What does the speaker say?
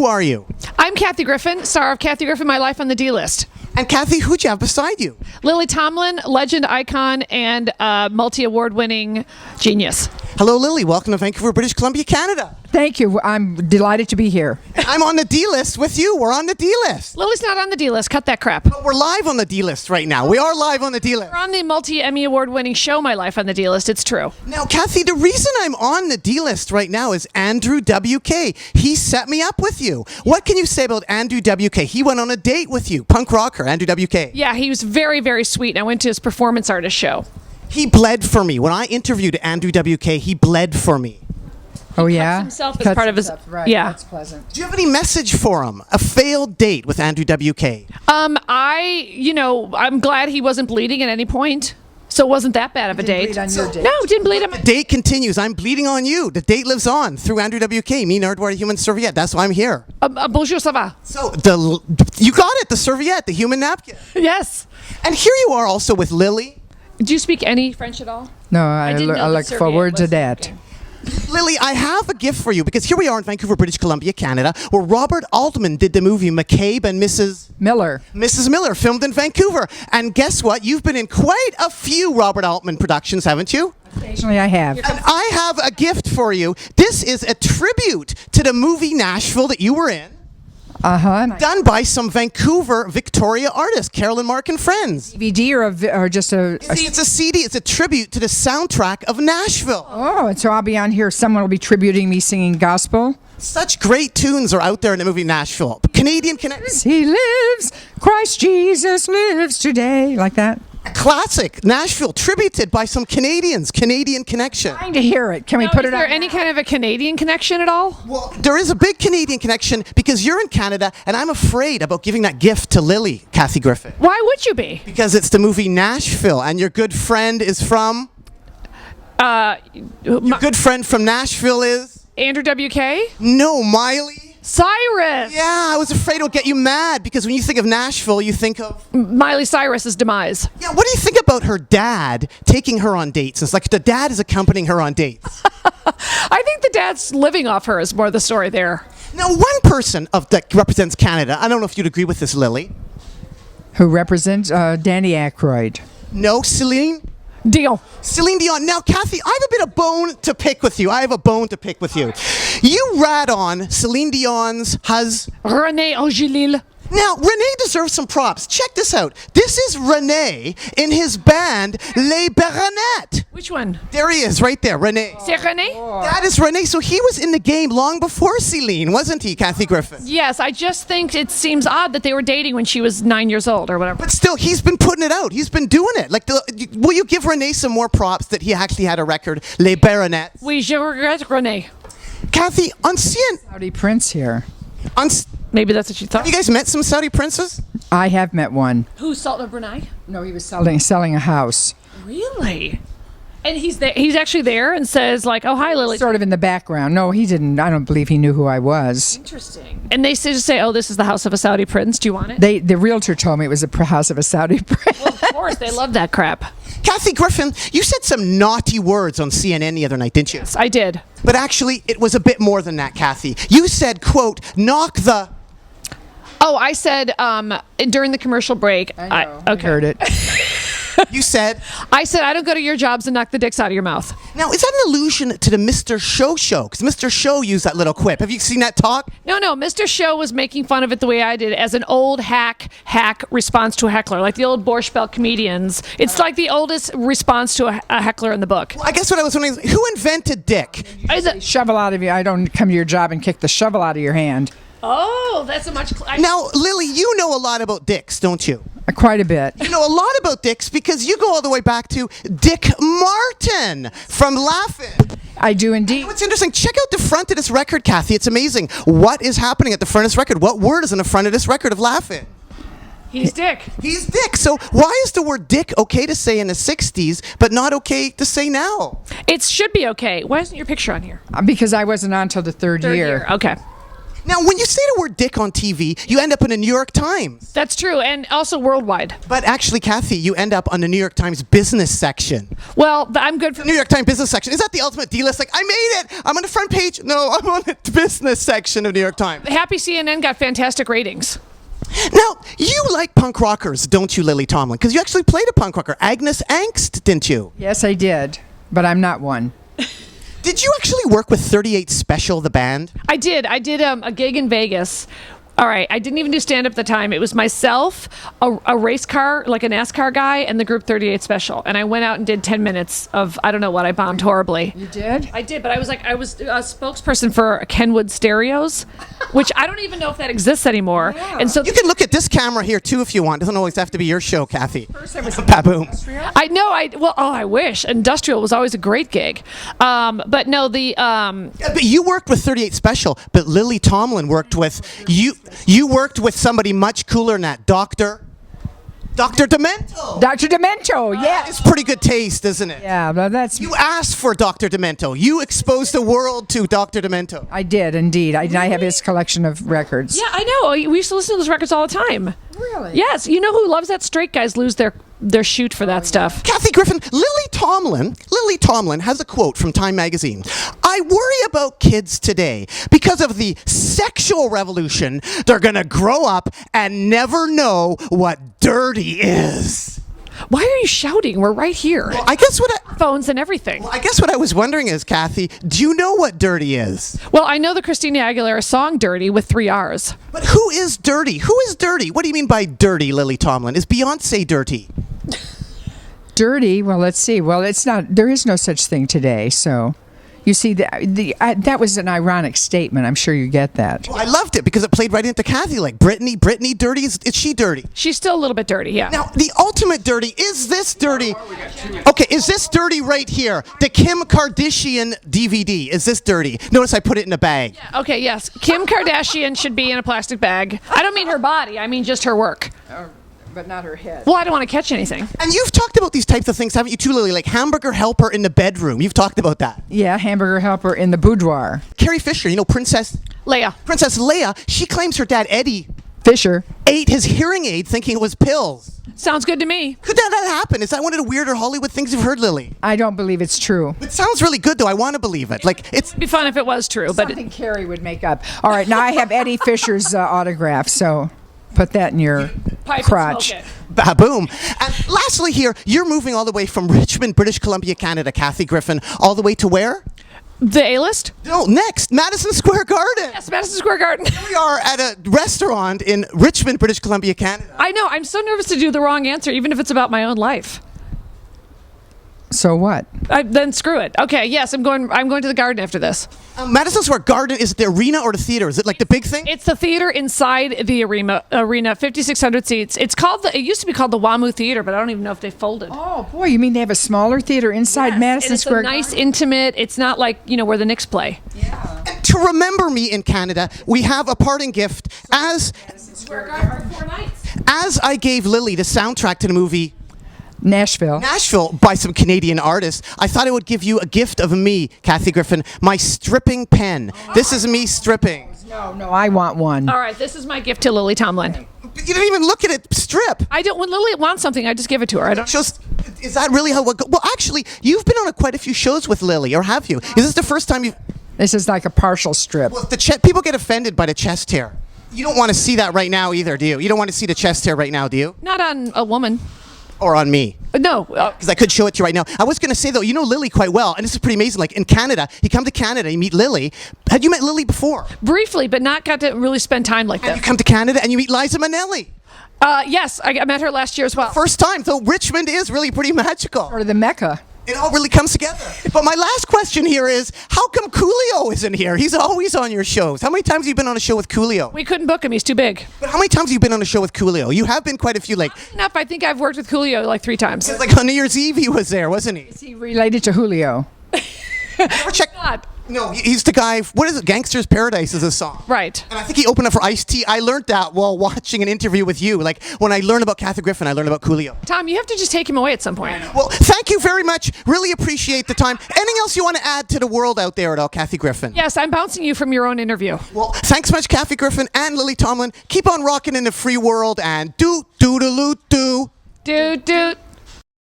Who are you? I'm Kathy Griffin, star of Kathy Griffin, My Life on the D-List. And Kathy, who'd you have beside you? Lily Tomlin, legend, icon, and multi-award winning genius. Hello, Lily. Welcome to Vancouver, British Columbia, Canada. Thank you. I'm delighted to be here. I'm on the D-List with you. We're on the D-List. Lily's not on the D-List. Cut that crap. But we're live on the D-List right now. We are live on the D-List. We're on the multi-Emmy award winning show, My Life on the D-List. It's true. Now, Kathy, the reason I'm on the D-List right now is Andrew WK. He set me up with you. What can you say about Andrew WK? He went on a date with you. Punk rocker, Andrew WK. Yeah, he was very, very sweet. I went to his performance artist show. He bled for me. When I interviewed Andrew WK, he bled for me. Oh, yeah? himself as part of his- Right, yeah. that's pleasant. Do you have any message for him? A failed date with Andrew WK. I'm glad he wasn't bleeding at any point. So it wasn't that bad of a date. bleed on your date. No, didn't bleed on my The date continues. I'm bleeding on you. The date lives on through Andrew WK. Me, Nardwar, human serviette. That's why I'm here. Bonjour, ça va? So you got it. The serviette, the human napkin. Yes. And here you are also with Lily. Do you speak any French at all? No, I didn't know that look serviette forward to was that. working. Lily, I have a gift for you because here we are in Vancouver, British Columbia, Canada, where Robert Altman did the movie McCabe and Mrs. Miller. Miller, filmed in Vancouver. And guess what? You've been in quite a few Robert Altman productions, haven't you? Occasionally I have. And I have a gift for you. This is a tribute to the movie Nashville that you were in, Uh-huh. done by some Vancouver Victoria artists, Carolyn Mark and Friends. DVD or just a See, it's a CD. It's a tribute to the soundtrack of Nashville. Oh, and so I'll be on here. Someone will be tributing me singing gospel. Such great tunes are out there in the movie Nashville. Canadian Connection. He lives. Christ Jesus lives today. Like that. Classic. Nashville, tributed by some Canadians. Canadian Connection. Trying to hear it. Can we put Is it there on? any kind of a Canadian connection at all? Well, there is a big Canadian connection because you're in Canada, and I'm afraid about giving that gift to Lily, Kathy Griffin. Why would you be? Because it's the movie Nashville, and your good friend is from... Your good friend from Nashville is... Andrew WK? No, Miley. Cyrus! Yeah, I was afraid it'll get you mad because when you think of Nashville, you think of... Miley Cyrus's demise. Yeah, what do you think about her dad taking her on dates? It's like the dad is accompanying her on dates. I think the dad's living off her is more the story there. Now, one person that represents Canada, I don't know if you'd agree with this, Lily. Who represents Danny Aykroyd. No, Celine? Deal. Celine Dion. Now, Kathy, I have a bit of bone to pick with you. You rat on Celine Dion's husband. René Angélil. Now, René deserves some props. Check this out. This is René in his band, Les Baronettes. Which one? There he is, right there, René. C'est René? That is René. So he was in the game long before Celine, wasn't he, Kathy Griffin? Yes, I just think it seems odd that they were dating when she was 9 years old or whatever. But still, he's been putting it out. He's been doing it. Will you give René some more props that he actually had a record, Les Baronettes? Oui, je regrette René. Kathy, on CNN, Saudi prince here. Maybe that's what you thought. have you guys met some Saudi princes? I have met one. Who's Sultan of Brunei? No, he was selling a house. Really? And he's there. He's actually there and says like, "Oh, hi, Lily." Sort of in the background. No, he didn't. I don't believe he knew who I was. Interesting. And they just say, "Oh, this is the house of a Saudi prince. Do you want it?" The realtor told me it was the house of a Saudi prince. Well, of course, they love that crap. Kathy Griffin, you said some naughty words on CNN the other night, didn't you? Yes, I did. But actually, it was a bit more than that, Kathy. You said, quote, knock the... Oh, I said during the commercial break. I heard it. You said... I said I don't go to your jobs and knock the dicks out of your mouth. Now, is that an allusion to the Mr. Show show? Because Mr. Show used that little quip. Have you seen that talk? No, Mr. Show was making fun of it the way I did, as an old hack response to a heckler, like the old Borscht Belt comedians. It's like the oldest response to a heckler in the book. Well, I guess what I was wondering is, who invented dick? Shovel out of you. I don't come to your job and kick the shovel out of your hand. Oh, that's a much... Now, Lily, you know a lot about dicks, don't you? Quite a bit. You know a lot about dicks because you go all the way back to Dick Martin from Laugh-In. I do indeed. What's interesting, check out the front of this record, Kathy. It's amazing. What is happening at the front of this record? What word is on the front of this record of Laugh-In? He's dick. He's dick. So why is the word dick okay to say in the 60s, but not okay to say now? It should be okay. Why isn't your picture on here? Because I wasn't on till the third year. Okay. Now, when you say the word dick on TV, you end up in the New York Times. That's true, and also worldwide. But actually, Kathy, you end up on the New York Times business section. Well, I'm good for New York Times business section. Is that the ultimate D-list? Like, I made it. I'm on the front page. No, I'm on the business section of New York Times. Happy CNN got fantastic ratings. Now, you like punk rockers, don't you, Lily Tomlin? Because you actually played a punk rocker, Agnes Angst, didn't you? Yes, I did, but I'm not one. Did you actually work with 38 Special, the band? I did. I did a gig in Vegas. All right, I didn't even do stand-up at the time. It was myself, a race car, like a NASCAR guy, and the group 38 Special. And I went out and did 10 minutes of, I don't know what, I bombed horribly. You did? I did, but I was a spokesperson for Kenwood Stereos, which I don't even know if that exists anymore. Yeah. And so You can look at this camera here, too, if you want. It doesn't always have to be your show, Kathy. Baboom. I wish. Industrial was always a great gig. But no, But you worked with 38 Special, but Lily Tomlin worked with... You worked with somebody much cooler than that, Dr. Demento. Dr. Demento, yeah. It's pretty good taste, isn't it? Yeah, but that's... You asked for Dr. Demento. You exposed the world to Dr. Demento. I did, indeed. I have his collection of records. yeah, I know. We used to listen to those records all the time. Really? Yes. You know who loves that? Straight guys lose their shoot for that stuff. Kathy Griffin, Lily Tomlin has a quote from Time magazine. I worry about kids today because of the sexual revolution. They're going to grow up and never know what dirty is. Why are you shouting? We're right here. I guess Phones and everything. what I was wondering is, Kathy, do you know what dirty is? Well, I know the Christina Aguilera song "Dirty" with 3 R's. But who is dirty? Who is dirty? What do you mean by dirty, Lily Tomlin? Is Beyonce dirty? Dirty, well, let's see. Well, it's not, there is no such thing today, so... You see, that was an ironic statement. I'm sure you get that. Well, I loved it because it played right into Kathy. Like, Brittany dirty? Is she dirty? She's still a little bit dirty, yeah. Now, the ultimate dirty, is this dirty? Okay, is this dirty right here? The Kim Kardashian DVD, is this dirty? Notice I put it in a bag. Okay, yes. Kim Kardashian should be in a plastic bag. I don't mean her body. I mean just her work. But not her head. Well, I don't want to catch anything. And you've talked about these types of things, haven't you too, Lily? Like hamburger helper in the bedroom. You've talked about that. Yeah, hamburger helper in the boudoir. Carrie Fisher, you know, Princess Leia, she claims her dad, Eddie, Fisher. ate his hearing aid thinking it was pills. Sounds good to me. Could that happen? Is that one of the weirder Hollywood things you've heard, Lily? I don't believe it's true. It sounds really good, though. I want to believe it. Like, it's... It'd be fun if it was true, but Something Carrie would make up. All right, now I have Eddie Fisher's autograph, so put that in your pipe and crotch. smoke it. Boom. And lastly here, you're moving all the way from Richmond, British Columbia, Canada, Kathy Griffin, all the way to where? The A-list? No, next, Madison Square Garden. Yes, Madison Square Garden. We are at a restaurant in Richmond, British Columbia, Canada. I know. I'm so nervous to do the wrong answer, even if it's about my own life. So what? Then screw it. Okay, yes, I'm going to the garden after this. Madison Square Garden, is it the arena or the theater? Is it like the big thing? It's the theater inside the arena, 5,600 seats. It used to be called the WAMU Theater, but I don't even know if they folded. Oh, boy, you mean they have a smaller theater inside Yes, Madison and it's Square a nice, Garden? intimate. It's not like, where the Knicks play. And to remember me in Canada, we have a parting gift. As Square Garden for 4 nights. as I gave Lily the soundtrack to the movie Nashville. by some Canadian artists, I thought I would give you a gift of me, Kathy Griffin, my stripping pen. This is me stripping. No, I want one. All right, this is my gift to Lily Tomlin. You didn't even look at it strip. I don't. When Lily wants something, I just give it to her. I don't. Is that really how it goes? Well, actually, you've been on quite a few shows with Lily, or have you? Is this the first time you've... This is like a partial strip. Well, people get offended by the chest hair. You don't want to see that right now either, do you? You don't want to see the chest hair right now, do you? Not on a woman. Or on me. No. Because I could show it to you right now. I was going to say, though, you know Lily quite well, and this is pretty amazing. Like, in Canada, you come to Canada, you meet Lily. Had you met Lily before? Briefly, but not got to really spend time like And that. you come to Canada, and you meet Liza Minnelli. Yes, I met her last year as well. First time, so Richmond is really pretty magical. Or the Mecca. It all really comes together. But my last question here is, how come Coolio isn't here? He's always on your shows. How many times have you been on a show with Coolio? We couldn't book him. He's too big. But how many times have you been on a show with Coolio? You have been quite a few, like... Enough. I think I've worked with Coolio like 3 times. Like on New Year's Eve he was there, wasn't he? Is he related to Julio? Ever check... God. No, he's the guy. What is it? Gangster's Paradise is a song. Right. And I think he opened up for Ice-T. I learned that while watching an interview with you. Like, when I learned about Kathy Griffin, I learned about Coolio. Tom, you have to just take him away at some point. Well, thank you very much. Really appreciate the time. Anything else you want to add to the world out there at all, Kathy Griffin? Yes, I'm bouncing you from your own interview. Well, thanks so much, Kathy Griffin and Lily Tomlin. Keep on rocking in the free world and do-do-do-do-do. Doot, doot.